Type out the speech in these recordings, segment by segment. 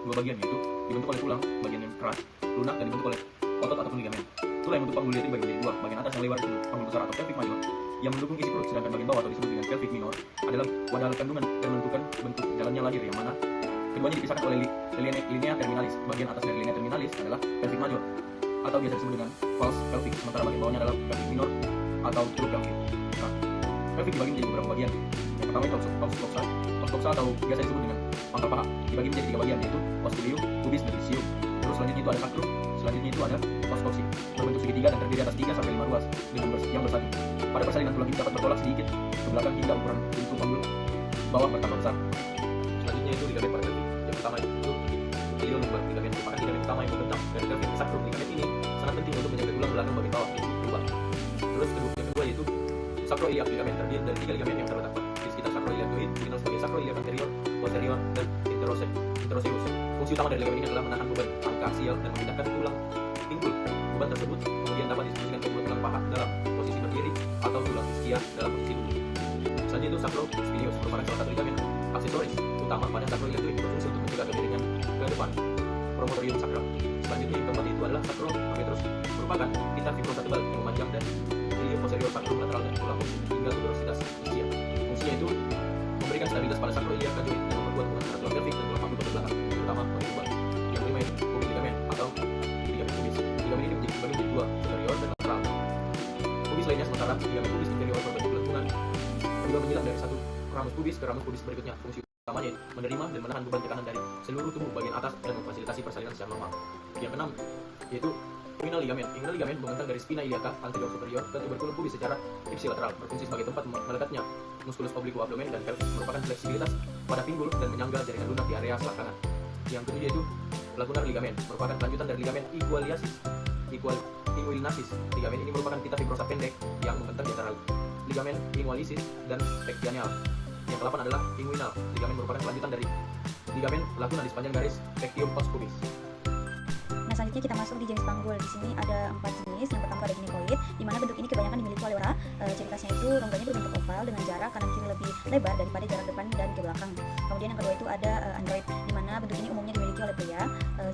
dua bagian, yaitu dibentuk oleh tulang bagian yang keras, lunak, dan dibentuk oleh otot ataupun ligamen. Tulang yang bentuk panggul dibagi menjadi dua, bagian atas yang lebar disebut panggul besar atau pelvic major yang mendukung isi perut, sedangkan bagian bawah atau disebut dengan pelvic minor adalah wadah kandungan yang menentukan bentuk jalannya lahir, yang mana keduanya dipisahkan oleh linea terminalis. Bagian atas dari linea terminalis adalah pelvic major atau biasa disebut dengan false pelvic, sementara bagian bawahnya adalah pelvic minor atau true pelvic. Nah, pelvic dibagi menjadi beberapa bagian. Yang pertama itu os coxa atau biasa disebut dengan pangkal paha, dibagi menjadi tiga bagian, yaitu os ilium, pubis, dan isium. Terus selanjutnya itu ada sacrum, selanjutnya itu ada os cocci, berbentuk segitiga dan terdiri atas 3 sampai 5 ruas dengan yang bersatu. Pada persalinan tulang ini dapat bertolak sedikit ke belakang hingga ukuran pintu panggul bawah bertambah besar. Selanjutnya itu ligamen parapelvic. Yang pertama itu ilium lumbar. Ligamen merupakan ligamen utama yang membentang dari pelvic ke sacrum. Ligamen ini sangat penting untuk menjaga tulang belakang bagian bawah itu lumbar. Terus yang kedua yaitu sacroiliac. Ligamen terdiri dari 3 ligamen yang terletak di sekitar sacroiliacoid, dikenal sebagai sacroiliac anterior, posterior, dan interoseus. Fungsi utama dari ligamen ini adalah menahan beban angka aksial dan memindahkan tulang pinggul. Beban tersebut kemudian dapat distribusikan ke tulang paha dalam posisi berdiri atau tulang ischias dalam posisi duduk. Selanjutnya itu sacrospinaeus merupakan salah satu ligamen aksesoris utama pada sacroiliacoid, berfungsi untuk mencegah kemiringan ke depan promotorium sacral. Selanjutnya yang keempat itu adalah sacromegatrus, merupakan pita fibrosa tebal yang memanjang dari ilium posterior sacrum lateral dan tulang hingga tuberositas ischia. Fungsinya itu memberikan stabilitas pada sacroiliacoid dan memperkuat hubungan antara tulang pelvic dan tulang panggul bagian belakang, terutama bagian lumbar. Yang kelima itu pubis ligamen atau ligamen pubis. Ligamen ini dibagi menjadi dua, superior dan lateral. Pubis lainnya sementara ligamen pubis inferior berbentuk lengkungan juga menyilang dari satu ramus pubis ke ramus pubis berikutnya. Fungsi utamanya menerima dan menahan beban tekanan dari seluruh tubuh bagian atas dan memfasilitasi persalinan secara normal. Yang keenam yaitu inguinal ligamen. Inguinal ligamen membentang dari spina iliaca anterior superior ke tuberculum pubis secara ipsilateral, berfungsi sebagai tempat meledaknya musculus oblique abdomen dan pelvis, merupakan fleksibilitas pada pinggul dan menyangga jaringan lunak di area selangkangan. Yang ketujuh yaitu lacunar ligamen, merupakan kelanjutan dari ligamen inguinalis. Ligamen ini merupakan pita fibrosa pendek yang membentang di antara ligamen lingualisis dan pectineal. Yang ke-8 adalah inguinal. Ligamen merupakan kelanjutan dari ligamen lacuna di sepanjang garis pectium os pubis. Nah, selanjutnya kita masuk di jenis panggul. Di sini ada 4 jenis. Yang pertama ada ginecoid, di mana bentuk ini kebanyakan dimiliki oleh orang. Ciri khasnya itu rongganya berbentuk oval dengan jarak kanan kiri lebih lebar daripada jarak depan dan ke belakang. Kemudian yang kedua itu ada android, di mana bentuk ini umumnya dimiliki oleh pria.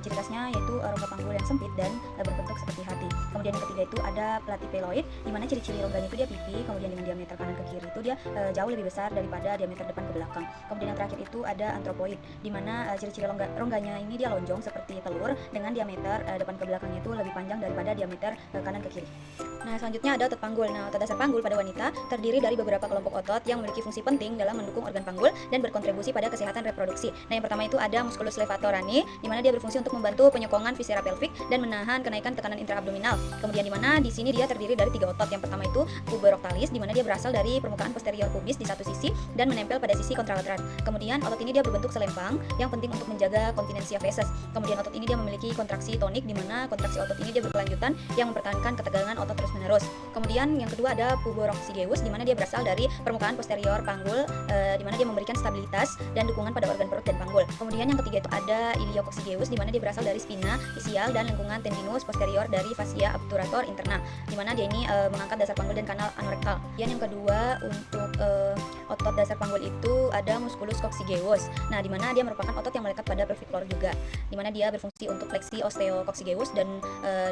Ciri khasnya yaitu rongga panggul yang sempit dan berbentuk seperti hati. Kemudian yang ketiga itu ada platypeloid, di mana ciri-ciri rongganya itu dia pipi, kemudian dengan diameter kanan ke kiri itu dia jauh lebih besar daripada diameter depan ke belakang. Kemudian yang terakhir itu ada anthropoid, di mana ciri-ciri rongganya ini dia lonjong seperti telur dengan diameter depan ke belakangnya itu lebih panjang daripada diameter kanan ke kiri. Nah, selanjutnya ada otot panggul. Nah, otot dasar panggul pada wanita terdiri dari beberapa kelompok otot yang memiliki fungsi penting dalam mendukung organ panggul dan berkontribusi pada kesehatan reproduksi. Nah, yang pertama itu ada musculus levatorani, di mana dia berfungsi untuk membantu penyokongan viscera pelvic dan menahan kenaikan tekanan intraabdominal. Kemudian di mana di sini dia terdiri dari 3 otot. Yang pertama itu puberoctalis, di mana dia berasal dari permukaan posterior pubis di satu sisi dan menempel pada sisi kontralateral. Kemudian otot ini dia berbentuk selempang yang penting untuk menjaga kontinensia feses. Kemudian otot ini dia memiliki kontraksi tonik, di mana kontraksi otot ini dia berkelanjutan yang mempertahankan ketegangan otot terus-menerus. Kemudian yang kedua ada puboroccygeus, di mana dia berasal dari permukaan posterior panggul, di mana dia memberikan stabilitas dan dukungan pada organ perut dan panggul. Kemudian yang ketiga itu ada iliococcygeus, di mana dia berasal dari spina ischial dan lengkungan tendinus posterior dari fascia obturator interna, di mana dia ini mengangkat dasar panggul dan kanal anorektal. Kemudian yang kedua untuk otot dasar panggul itu ada musculus coccygeus. Nah, di mana dia merupakan otot yang melekat pada pelvic floor juga, di mana dia berfungsi untuk fleksi osteococcygeus dan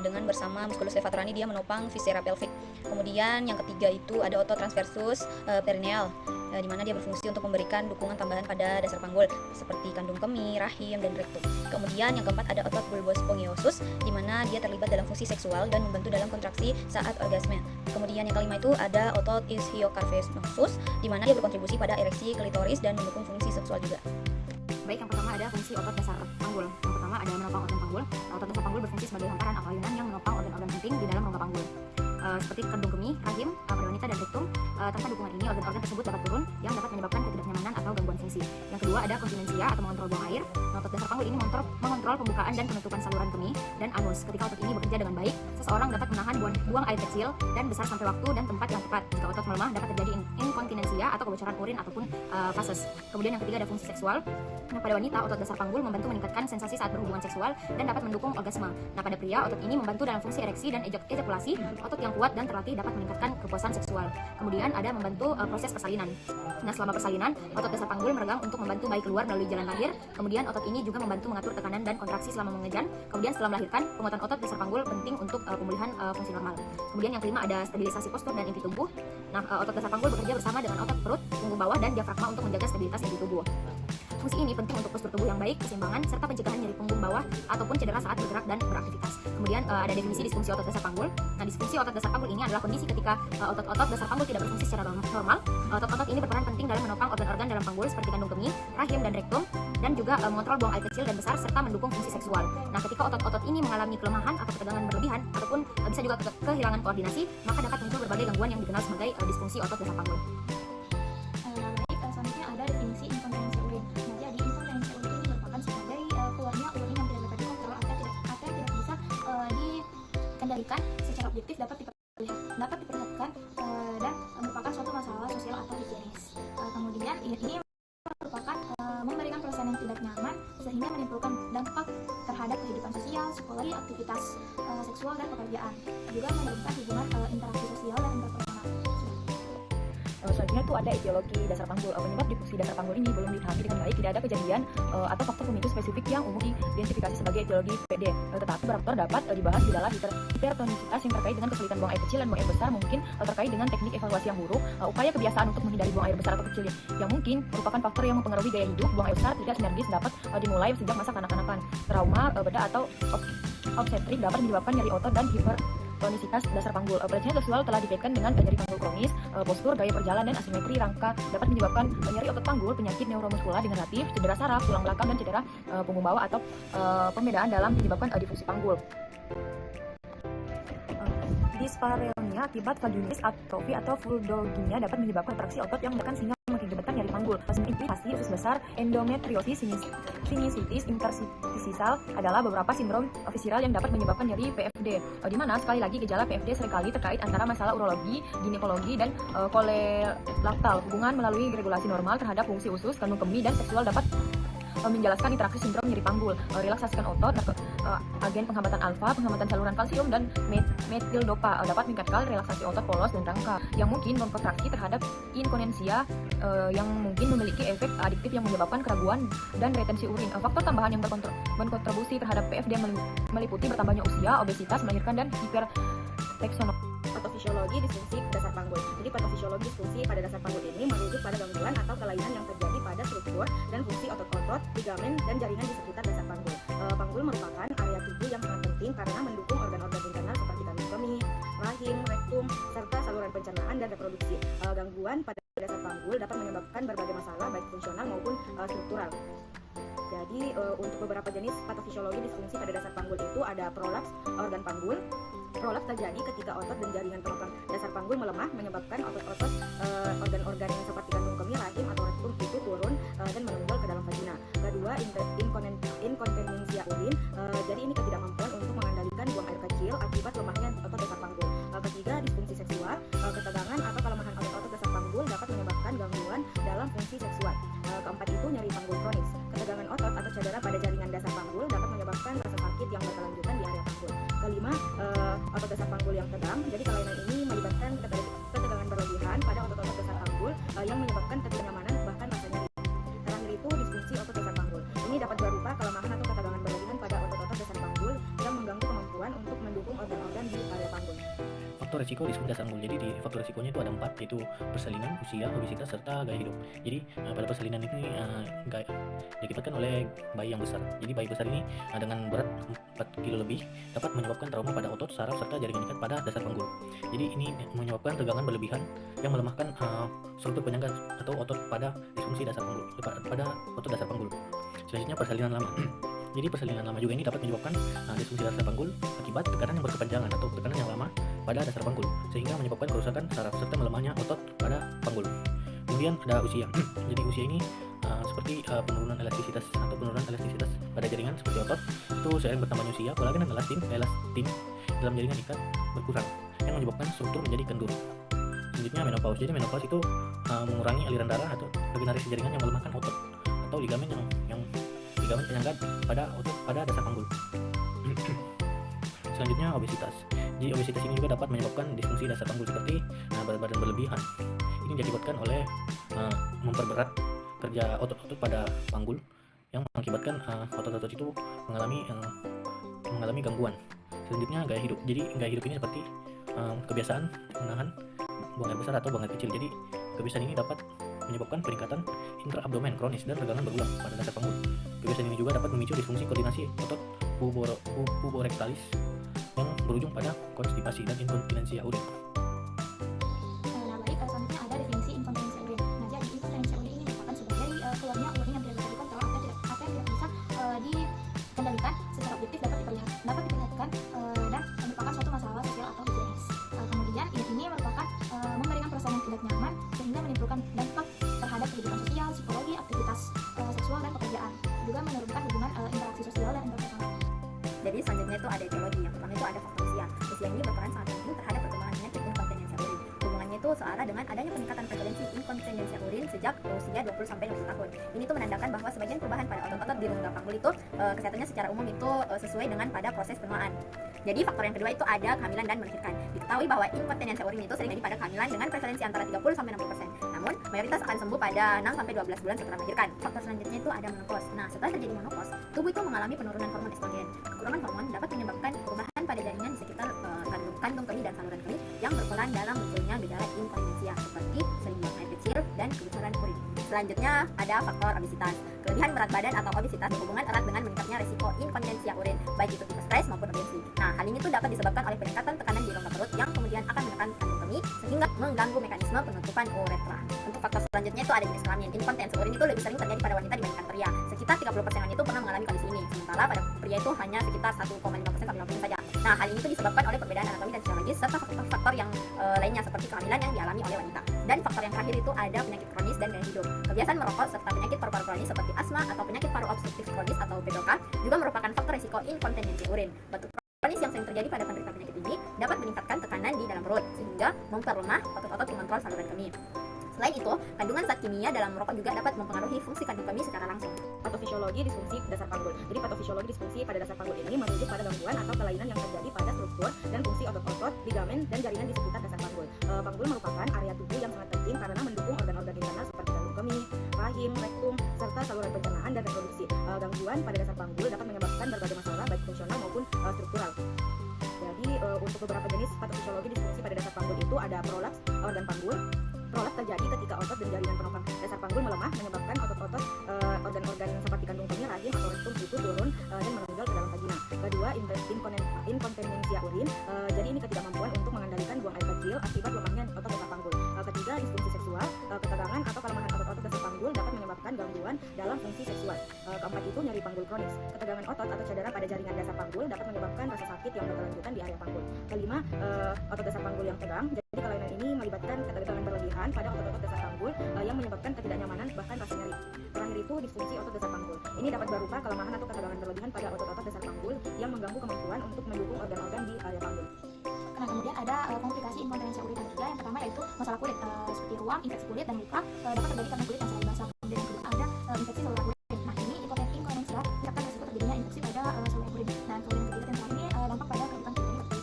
dengan bersama musculus levatorani dia menopang viscera pelvic. Kemudian yang ketiga itu ada otot transversus perineal, di mana dia berfungsi untuk memberikan dukungan tambahan pada dasar panggul seperti kandung kemih, rahim, dan rectum. Kemudian yang keempat ada otot bulbus spongiosum, di mana dia terlibat dalam fungsi seksual dan membantu dalam kontraksi saat orgasme. Kemudian yang kelima itu ada otot ischiocavernosus, di mana dia berkontribusi pada ereksi klitoris dan mendukung fungsi seksual juga. Baik, yang pertama ada fungsi otot dasar panggul. Yang pertama ada menopang organ panggul. Otot dasar panggul berfungsi sebagai hamparan atau ayunan yang menopang organ-organ penting di dalam rongga panggul, seperti kandung kemih, rahim, pada wanita, dan rektum. Tanpa dukungan ini organ-organ tersebut dapat turun yang dapat menyebabkan ketidaknyamanan atau gangguan fungsi. Yang kedua ada kontinensia atau mengontrol buang air. Otot dasar panggul ini mengontrol pembukaan dan penutupan saluran kemih dan anus. Ketika otot ini bekerja dengan baik, seseorang dapat menahan buang air kecil dan besar sampai waktu dan tempat yang tepat. Jika otot melemah dapat terjadi inkontinensia diarrea atau kebocoran urin ataupun fases. Kemudian yang ketiga ada fungsi seksual. Nah, pada wanita otot dasar panggul membantu meningkatkan sensasi saat berhubungan seksual dan dapat mendukung orgasme. Nah, pada pria otot ini membantu dalam fungsi ereksi dan ejakulasi. Otot yang kuat dan terlatih dapat meningkatkan kepuasan seksual. Kemudian ada membantu proses persalinan. Nah, selama persalinan, otot dasar panggul meregang untuk membantu bayi keluar melalui jalan lahir. Kemudian otot ini juga membantu mengatur tekanan dan kontraksi selama mengejan. Kemudian setelah melahirkan, penguatan otot dasar panggul penting untuk pemulihan fungsi normal. Kemudian yang kelima ada stabilisasi postur dan inti tubuh. Nah, otot dasar panggul bekerja bersama dengan otot perut, punggung bawah, dan diafragma untuk menjaga stabilitas inti tubuh. Fungsi ini penting untuk postur tubuh yang baik, keseimbangan, serta pencegahan nyeri punggung bawah ataupun cedera saat bergerak dan beraktivitas. Kemudian ada definisi disfungsi otot dasar panggul. Nah, disfungsi otot dasar panggul ini adalah kondisi ketika otot-otot dasar panggul tidak berfungsi secara normal. Otot-otot ini berperan penting dalam menopang organ-organ dalam panggul seperti kandung kemih, rahim, dan rektum, dan juga mengontrol buang air kecil dan besar serta mendukung fungsi seksual. Nah, ketika otot-otot ini mengalami kelemahan atau ketegangan berlebihan ataupun bisa juga kehilangan koordinasi, maka dapat muncul berbagai gangguan yang dikenal sebagai disfungsi otot dasar panggul. Selanjutnya ada definisi inkontinensi urin. Nah, jadi inkontinensi urin ini merupakan sebagai keluarnya urin yang tidak dapat dikontrol atau tidak bisa dikendalikan secara objektif, dapat diperlihatkan dan merupakan suatu masalah sosial atau higienis. Kemudian ini merupakan memberikan perasaan yang tidak nyaman sehingga menimbulkan dampak terhadap kehidupan sosial, psikologi, aktivitas seksual dan pekerjaan. Juga menurunkan hubungan interaksi sosial dan interpersonal. Selanjutnya itu ada etiologi dasar panggul. Penyebab difungsi dasar panggul ini belum dipahami dengan baik. Tidak ada kejadian atau faktor pemicu spesifik yang umum diidentifikasi sebagai etiologi PD. Tetapi beberapa faktor dapat dibahas di dalam hipertonisitas yang terkait dengan kesulitan buang air kecil dan buang air besar, mungkin terkait dengan teknik evaluasi yang buruk, upaya kebiasaan untuk menghindari buang air besar atau kecil yang mungkin merupakan faktor yang mempengaruhi gaya hidup. Buang air besar tidak sinergis dapat dimulai sejak masa kanak-kanakan. Trauma, bedah atau obstetrik dapat menyebabkan nyeri otot dan hipertonisitas dasar panggul. Pelecehan seksual telah dikaitkan dengan nyeri panggul kronis, postur, gaya perjalanan, dan asimetri rangka dapat menyebabkan nyeri otot panggul, penyakit neuromuskular degeneratif, cedera saraf, tulang belakang, dan cedera punggung bawah atau pembedaan dalam menyebabkan difungsi panggul. Dyspareunia akibat vaginismus atrofi atau vulvodynia dapat menyebabkan kontraksi otot yang menekan sehingga mengakibatkan nyeri panggul. Implikasi usus besar, endometriosis, sinusitis interstisial adalah beberapa sindrom visceral yang dapat menyebabkan nyeri PFD. Di mana sekali lagi gejala PFD seringkali terkait antara masalah urologi, ginekologi, dan kolelaktal. Hubungan melalui regulasi normal terhadap fungsi usus, kandung kemih, dan seksual dapat menjelaskan interaksi sindrom nyeri panggul. Relaksasikan otot, agen penghambatan alfa, penghambatan saluran kalsium, dan metildopa dapat meningkatkan relaksasi otot polos dan rangka yang mungkin mengkontraksi terhadap inkontinensia yang mungkin memiliki efek adiktif yang menyebabkan keraguan dan retensi urin. Faktor tambahan yang berkontribusi terhadap PFD meliputi bertambahnya usia, obesitas, melahirkan, dan hiperteksonomi. Patofisiologi disfungsi dasar panggul. Jadi patofisiologi disfungsi pada dasar panggul ini merujuk pada gangguan atau kelainan yang terjadi pada struktur dan fungsi otot-otot, ligamen, dan jaringan di sekitar dasar panggul. Panggul merupakan area tubuh yang sangat penting karena mendukung organ-organ internal seperti kandung kemih, rahim, rektum, serta saluran pencernaan dan reproduksi. Gangguan pada dasar panggul dapat menyebabkan berbagai masalah baik fungsional maupun struktural. Jadi untuk beberapa jenis patofisiologi disfungsi pada dasar panggul itu ada prolaps organ panggul. Prolaps terjadi ketika otot dan jaringan penopang dasar panggul melemah, menyebabkan otot-otot organ-organ yang seperti kandung kemih, rahim, atau rektum itu turun dan menonjol ke dalam vagina. Kedua, inkontinensia urin. Jadi ini ketidakmampuan untuk mengendalikan buang air kecil akibat lemahnya otot dasar panggul. Ketiga, disfungsi seksual. Ketegangan atau kelemahan otot-otot dasar panggul dapat menyebabkan gangguan dalam fungsi seksual. Keempat itu nyeri panggul kronis. Ketegangan otot atau cedera pada jaringan dasar panggul dapat menyebabkan rasa sakit yang berkelanjutan di area panggul. Kelima, otot dasar panggul yang tegang. Jadi kelainan ini melibatkan ketegangan berlebihan pada otot-otot dasar panggul yang menyebabkan ketidaknyamanan bahkan rasa nyeri. Terakhir itu disfungsi otot dasar panggul. Ini dapat berupa kelemahan atau ketegangan berlebihan pada otot-otot dasar panggul yang mengganggu kemampuan untuk mendukung organ-organ di area panggul. Faktor risiko disfungsi dasar panggul. Jadi di faktor risikonya itu ada 4, yaitu persalinan, usia, obesitas, serta gaya hidup. Jadi pada persalinan ini diakibatkan oleh bayi yang besar. Jadi bayi besar ini dengan berat 4 kilo lebih dapat menyebabkan trauma pada otot, saraf, serta jaringan ikat pada dasar panggul. Jadi ini menyebabkan tegangan berlebihan yang melemahkan struktur penyangga atau otot pada disfungsi dasar panggul, pada otot dasar panggul. Selanjutnya persalinan lama. Jadi persalinan lama juga ini dapat menyebabkan disfungsi dasar panggul akibat tekanan yang berkepanjangan atau tekanan yang lama pada dasar panggul, sehingga menyebabkan kerusakan saraf serta melemahnya otot pada panggul. Kemudian ada usia. Jadi usia ini seperti penurunan elastisitas pada jaringan seperti otot itu seiring bertambahnya usia, kolagen dan elastin dalam jaringan ikat berkurang yang menyebabkan struktur menjadi kendur. Selanjutnya menopause. Jadi menopause itu mengurangi aliran darah atau regenerasi jaringan yang melemahkan otot atau ligamen yang ligamen penyangga pada otot pada dasar panggul. Selanjutnya obesitas. Jadi obesitas ini juga dapat menyebabkan disfungsi dasar panggul seperti berat badan berlebihan. Ini diakibatkan oleh memperberat kerja otot-otot pada panggul yang mengakibatkan otot-otot itu mengalami gangguan. Selanjutnya gaya hidup. Jadi gaya hidup ini seperti kebiasaan menahan buang air besar atau buang air kecil. Jadi kebiasaan ini dapat menyebabkan peningkatan intraabdomen kronis dan regangan berulang pada dasar panggul. Kebiasaan ini juga dapat memicu disfungsi koordinasi otot puborectalis yang berujung pada konstipasi dan inkontinensia urin. Nah, baik, selanjutnya ada definisi inkontinensi urin. Nah, jadi inkontinensi urin ini merupakan sebagai keluarnya urin yang tidak bisa dikontrol atau yang tidak bisa dikendalikan secara objektif dapat diperlihatkan dan merupakan suatu masalah sosial atau higienis. Kemudian ini merupakan memberikan perasaan yang tidak nyaman sehingga menimbulkan dampak terhadap kehidupan sosial, psikologi, aktivitas seksual dan pekerjaan. Juga menurunkan hubungan interaksi sosial dan interpersonal. Jadi selanjutnya itu ada etiologi. Yang pertama itu ada faktor usia. Usia ini berperan sangat penting terhadap perkembangan penyakit inkontinensia urin. Hubungannya itu searah dengan adanya peningkatan prevalensi inkontinensia urin sejak usia 20-60 tahun. Ini tuh menandakan bahwa sebagian perubahan pada otot-otot di rongga panggul itu kesehatannya secara umum itu sesuai dengan pada proses penuaan. Jadi faktor yang kedua itu ada kehamilan dan melahirkan. Diketahui bahwa inkontinensia urin itu sering terjadi pada kehamilan dengan prevalensi antara 30-60%. Namun mayoritas akan sembuh pada 6-12 bulan setelah melahirkan. Faktor selanjutnya itu ada menopause. Nah, setelah terjadi menopause, tubuh itu mengalami penurunan hormon estrogen. Kekurangan hormon dapat menyebabkan perubahan pada jaringan di sekitar kandung kemih dan saluran kemih yang berperan dalam munculnya gejala inkontinensia seperti sering buang air kecil dan kegusaran urin. Selanjutnya ada faktor obesitas. Kelebihan berat badan atau obesitas berhubungan erat dengan meningkatnya risiko inkontinensia urin, baik itu tipe stres maupun obesitas. Nah, hal ini tuh dapat disebabkan oleh peningkatan tekanan di rongga perut yang kemudian akan menekan kandung kemih sehingga mengganggu mekanisme penutupan uretra. Untuk faktor selanjutnya itu ada jenis kelamin. Inkontinensi urin itu lebih sering terjadi pada wanita dibandingkan pria. Sekitar 30% wanita itu pernah mengalami kondisi ini, sementara pada pria itu hanya sekitar 1,5% sampai 5% saja. Nah, hal ini itu disebabkan oleh perbedaan anatomi dan fisiologis serta faktor-faktor yang lainnya seperti kehamilan yang dialami oleh wanita. Dan faktor yang terakhir itu ada penyakit kronis dan gaya hidup. Kebiasaan merokok serta penyakit paru-paru kronis seperti asma atau penyakit paru obstruktif kronis atau PDOK juga merupakan faktor risiko inkontinensi urin. Batuk kronis yang sering terjadi pada penderita penyakit ini dapat meningkatkan tekanan di dalam perut sehingga memperlemah otot-otot pengontrol saluran kemih. Selain itu, kandungan zat kimia dalam merokok juga dapat mempengaruhi fungsi kandung kemih secara langsung. Patofisiologi disfungsi dasar panggul. Jadi patofisiologi disfungsi pada dasar panggul ini merujuk pada gangguan atau kelainan yang terjadi pada struktur dan fungsi otot-otot, ligamen, dan jaringan di sekitar dasar panggul. Panggul merupakan area tubuh yang sangat penting karena mendukung organ-organ internal seperti kandung kemih, rahim, rektum, serta saluran pencernaan dan reproduksi. Gangguan pada dasar panggul dapat menyebabkan berbagai masalah baik fungsional maupun struktural. Jadi untuk beberapa jenis patofisiologi disfungsi pada dasar panggul itu ada prolaps organ panggul. Prolaps terjadi ketika otot dan jaringan penopang dasar panggul melemah, menyebabkan otot-otot organ-organ seperti kandung kemih, rahim atau rektum itu turun dan menonjol ke dalam vagina. Kedua, inkontinensia urin. Jadi ini ketidakmampuan untuk mengendalikan buang air kecil akibat lemahnya otot dasar panggul. Ketiga, disfungsi seksual. Ketegangan atau kelemahan otot-otot dasar panggul dapat menyebabkan gangguan dalam fungsi seksual. Keempat itu nyeri panggul kronis. Ketegangan otot atau cedera pada jaringan dasar panggul dapat menyebabkan rasa sakit yang berkelanjutan di area panggul. Kelima, otot dasar panggul yang tegang. Jadi kelainan ini melibatkan ketegangan berlebihan pada otot-otot dasar panggul yang menyebabkan ketidaknyamanan bahkan rasa nyeri. Terakhir itu disfungsi otot dasar panggul. Ini dapat berupa kelemahan atau ketegangan berlebihan pada otot-otot dasar panggul yang mengganggu kemampuan untuk mendukung organ-organ di area panggul. Nah, kemudian ada komplikasi inkontinensia urin ketiga. Yang pertama yaitu masalah kulit seperti ruam, infeksi kulit dan luka dapat terjadi karena kulit yang selalu basah. Kemudian yang kedua ada infeksi saluran kulit. Nah, ini inkontinensia menyebabkan resiko terjadinya infeksi pada saluran kulit. Nah, kemudian yang ketiga dan terakhir ini dampak pada kehidupan pribadi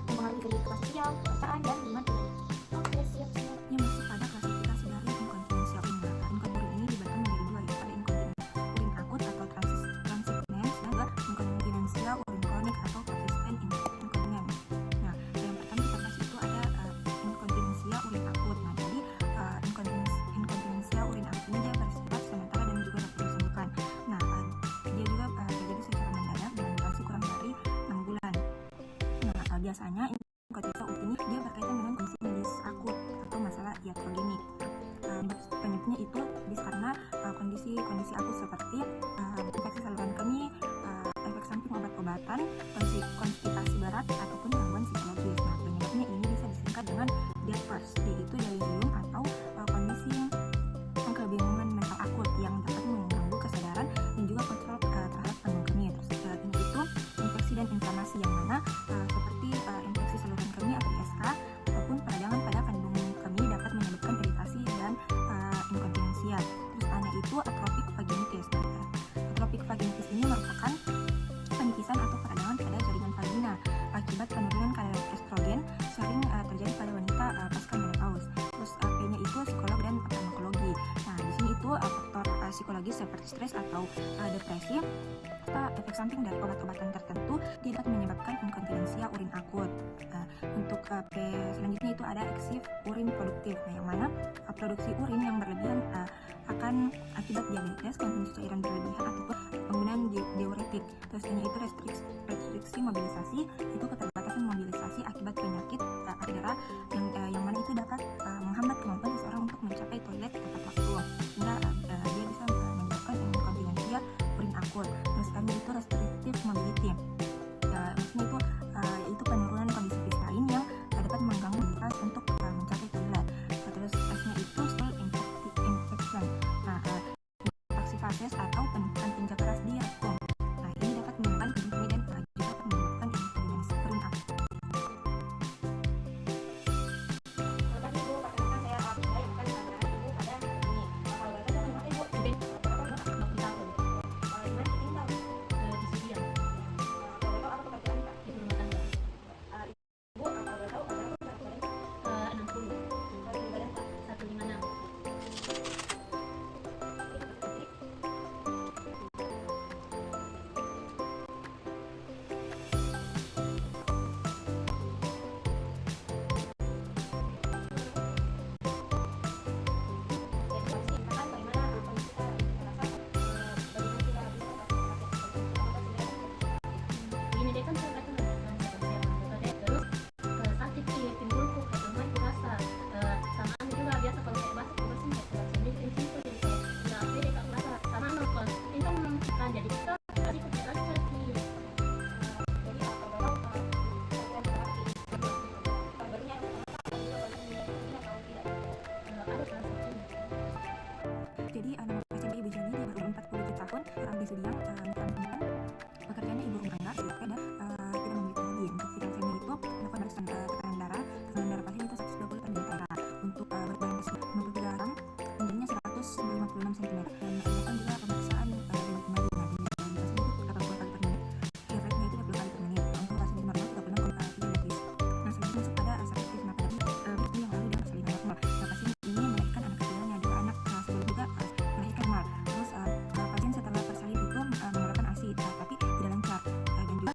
mempengaruhi kehidupan sosial, pekerjaan dan hubungan pribadi. Oke, siap. Ini masuk pada klasifikasi dari inkontinensia urin. Inkontinensia urin ini dibagi menjadi dua, yaitu ada inkontinensia urin akut atau transitinens dan juga inkontinensia urin kronik atau persistent incontinence. Nah, yang pertama kita bahas itu ada inkontinensia urin akut. Nah, jadi inkontinensia urin akut ini dia bersifat sementara dan juga dapat disembuhkan. Nah, dia juga terjadi secara mendadak dengan durasi kurang dari 6 bulan. Nah, biasanya inkontinensia urin ini dia berkaitan dengan kondisi medis akut atau masalah iatrogenik. Penyebabnya itu bisa karena kondisi akut seperti infeksi saluran kemih, efek samping obat-obatan, konstipasi berat ataupun gangguan psikologis. Nah, penyebabnya ini bisa disingkat dengan DEPERS, yaitu delirium atau kondisi kebingungan mental akut yang dapat mengganggu kesadaran dan juga kontrol terhadap kandung kemih. Terus ini itu infeksi dan inflamasi yang mana seperti infeksi saluran kemih atau ISK ataupun peradangan pada kandung kemih psikologis seperti stres atau depresi, serta efek samping dari obat-obatan tertentu dia dapat menyebabkan inkontinensia urin akut. Untuk selanjutnya itu ada eksif urin produktif, yang mana produksi urin yang berlebihan akan akibat diabetes, konsumsi cairan berlebihan ataupun penggunaan diuretik. Terus itu restriksi mobilisasi, itu keterbatasan mobilisasi akibat penyakit adera yang mana itu dapat menghambat kemampuan seseorang untuk mencapai toilet tepat waktu, sehingga dia bisa menyebabkan inkontinensia urin akut. Terus itu restrictive mobility, maksudnya itu penurunan kondisi fisik lain yang dapat mengganggu mobilitas untuk mencapai toilet. Terus S-nya itu stool infection, infeksi fases atau penumpukan tinja keras di rektum. Ini dapat menyebabkan kondisi dan juga dapat menyebabkan inkontinensi urin akut. Jadi nama pasien Ibu Jani, dia berumur 47 tahun, orang di Sudiang, pekerjaannya ibu rumah tangga, dan tidak memiliki hobi. Untuk vital sign itu melakukan baris tekanan darah pasien itu 120 per detik. Untuk berat badan 53 gram, tingginya 156 cm, dan dilakukan juga pemeriksaan denyut nadi. Dan pasien itu 80 kali per menit, heart rate-nya itu 20 kali per menit. Untuk pasien normal 36,3 detik. Nah, selanjutnya masuk pada selektif. Nah, pada minggu yang lalu dia bersalin normal. Nah, pasien ini melahirkan anak kecilnya, dua anak sebelum juga melahirkan mal. Terus pasien setelah bersalin itu mengeluarkan ASI, tapi tidak lancar. Dan juga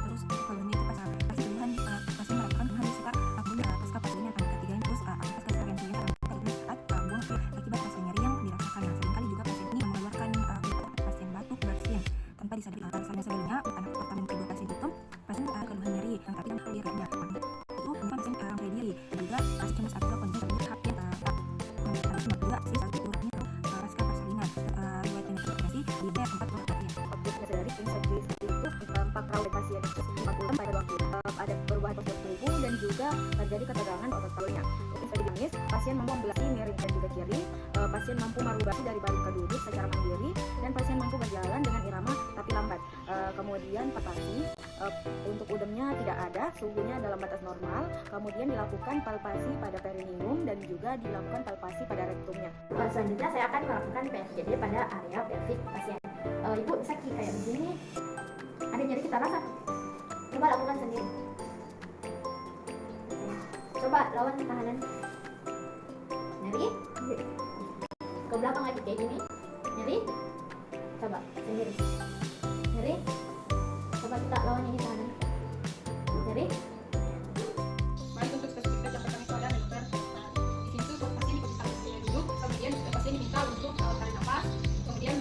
terus untuk keluarnya itu pasien pasien melakukan keluhan di sekitar pasca persalinan anak ketiganya. Terus pasca keseharian kuliah saat buang akibat rasa nyeri yang dirasakan. Nah, seringkali juga pasien ini mengeluarkan pasien batuk bersin tanpa disadari. Persalinan sebelumnya anak pertama dan kedua pasien itu pasien keluhan nyeri tapi tidak dirinya. Itu pasien orang diri juga pasien cemas atau kondisi terburuk juga sih saat kurangnya pasca persalinan riwayat penyakit di B4 Objeknya dari insert itu 4 perawat pasien 40 pada waktu ada perubahan postur tubuh dan juga terjadi ketegangan otot palunya. Untuk jenis pasien mampu ambulasi miring dan juga kiri, pasien mampu marubasi dari baring ke duduk secara mandiri, dan pasien mampu berjalan dengan irama tapi lambat. Kemudian palpasi untuk udemnya tidak ada, suhunya dalam batas normal. Kemudian dilakukan palpasi pada perineum dan juga dilakukan palpasi pada rektumnya. Selanjutnya saya akan melakukan PSJD pada area pelvic pasien. Ibu sakit kayak begini, ada nyeri kita rasa. Coba lakukan sendiri. Coba lawan tahanan. Nyeri? Ke belakang lagi kayak gini. Nyeri? Coba sendiri. Nyeri? Coba kita lawan ini tahanan. Nyeri? Baik, untuk spesifikas yang pertama itu ada dokter. Di sini tuh pasien di posisi duduk, kemudian pasien diminta untuk tarik nafas, kemudian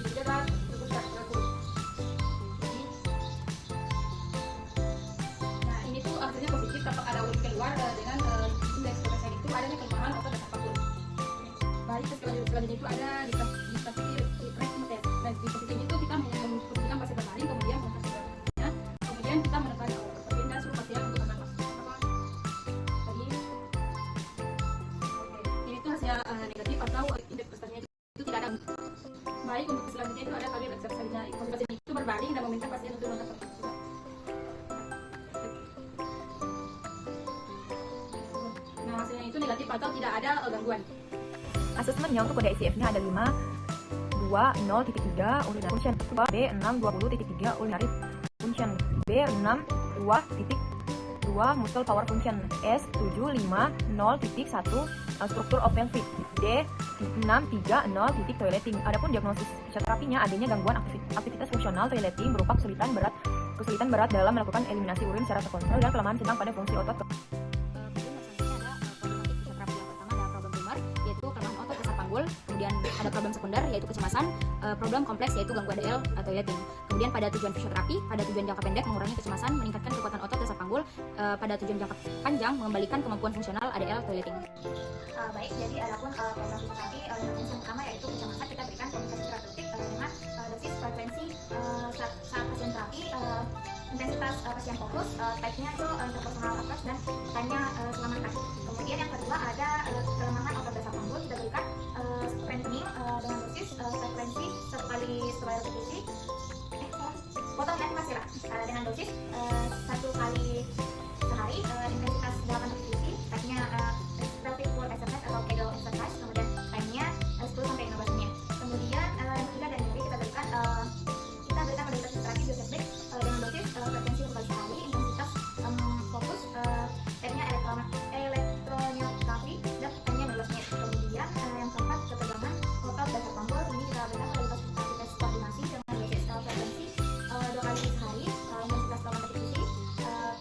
dijerat untuk rakus. Nah, ini tuh hasilnya positif dapat ada urin keluar dengan indeks pasien itu adanya kelemahan otot dasar paru. Baik, selanjutnya itu ada di posisi resting test. Dan di posisi itu kita memposisikan pasien berbaring, kemudian kemudian kita menekan pasien dan suruh pasien untuk angkat nafas. Ini tuh hasil negatif atau indeks prestasinya itu tidak ada. Baik, untuk selanjutnya itu ada kali eksepsinya. Pasien itu berbaring dan meminta pasien untuk mengangkat nafas juga. Nah, hasilnya itu negatif atau tidak ada gangguan. Asesmennya untuk kode ICF-nya ada 520.3 urinary function, B620.3 urinary function, B62.2 muscle power function, S750.1 structure of pelvic, D 630 titik toileting. Adapun diagnosis fisioterapinya adanya gangguan aktivitas fungsional toileting berupa kesulitan berat dalam melakukan eliminasi urin secara terkontrol dan kelemahan sedang pada fungsi otot. Kemudian ada problem sekunder yaitu kecemasan, problem kompleks yaitu gangguan ADL atau toileting. Kemudian pada tujuan fisioterapi, pada tujuan jangka pendek mengurangi kecemasan, meningkatkan kekuatan otot dasar panggul, pada tujuan jangka panjang mengembalikan kemampuan fungsional ADL toileting. Baik, jadi adapun program fisioterapi yang pertama yaitu kecemasan, kita berikan komunikasi terapeutik dengan dosis frekuensi saat pasien terapi, intensitas pasien fokus, type-nya itu interpersonal approach dan time-nya selama kaki. Kemudian yang kedua ada kelemahan otot dasar panggul, kita berikan strengthening dengan dosis frekuensi 1 kali setelah repetisi dengan dosis 1 kali sehari, intensitas 8 repetisi, type-nya pelvic floor exercise atau kegel exercise, kemudian time-nya 10-15 menit. Kemudian yang ketiga dan yang kita berikan modalitas terapi bioseptic dengan dosis frekuensi 1 kali sehari, intensitas fokus, type-nya elektromyografi dan time-nya 15 menit. Kemudian yang keempat ketegangan otot dasar panggul, ini kita berikan modalitas aktivitas koordinasi dengan dosis frekuensi 2 kali sehari, intensitas 8 repetisi,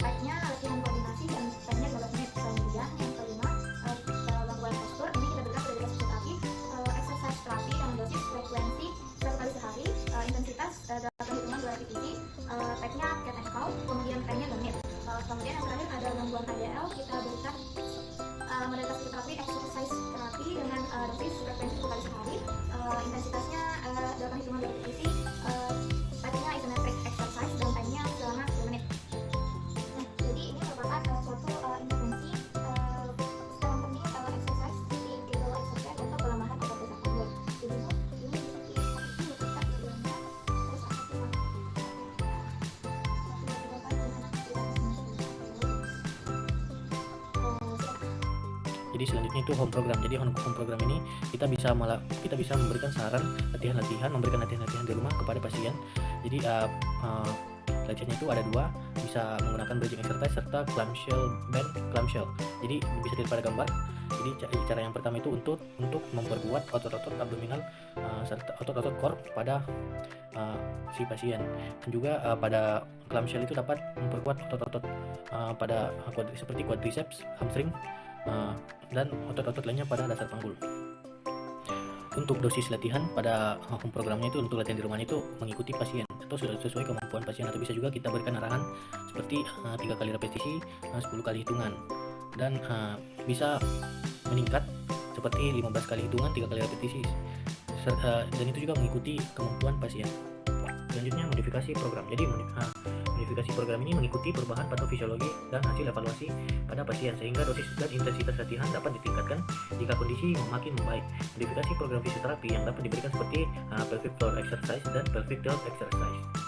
type-nya latihan koordinasi dan time-nya 12 menit. Kemudian yang kelima gangguan postur, ini kita berikan modalitas terapi exercise terapi dengan dosis frekuensi 1 kali sehari, intensitas dalam hitungan 2 repetisi, type-nya cat and cow, kemudian time-nya 2 menit. Kemudian yang terakhir ada gangguan ADL, kita berikan modalitas terapi exercise terapi dengan dosis frekuensi 1 kali sehari, intensitasnya dalam hitungan 2 repetisi, type-nya isometric exercise dan time-nya selama 10 menit. Nah, jadi ini merupakan suatu intervensi strengthening exercise seperti kegel exercise untuk pelemahan otot dasar panggul. Jadi ini seperti kita tujuannya terus aktif. Jadi selanjutnya itu home program. Jadi home program ini kita bisa memberikan saran memberikan latihan-latihan di rumah kepada pasien. Jadi latihannya itu ada 2, bisa menggunakan bridging exercise serta clamshell. Jadi bisa dilihat pada gambar. Jadi cara yang pertama itu untuk memperkuat otot-otot abdominal serta otot-otot core pada si pasien. Dan juga pada clamshell itu dapat memperkuat otot-otot pada seperti quadriceps, hamstring, dan otot-otot lainnya pada dasar panggul. Untuk dosis latihan pada home programnya itu untuk latihan di rumah itu mengikuti pasien atau sudah sesuai kemampuan pasien, atau bisa juga kita berikan arahan seperti 3 kali repetisi, 10 kali hitungan, dan bisa meningkat seperti 15 kali hitungan, 3 kali repetisi, dan itu juga mengikuti kemampuan pasien. Selanjutnya modifikasi program. Jadi modifikasi program ini mengikuti perubahan patofisiologi dan hasil evaluasi pada pasien, sehingga dosis dan intensitas latihan dapat ditingkatkan jika kondisi makin membaik. Modifikasi program fisioterapi yang dapat diberikan seperti pelvic floor exercise dan pelvic delt exercise.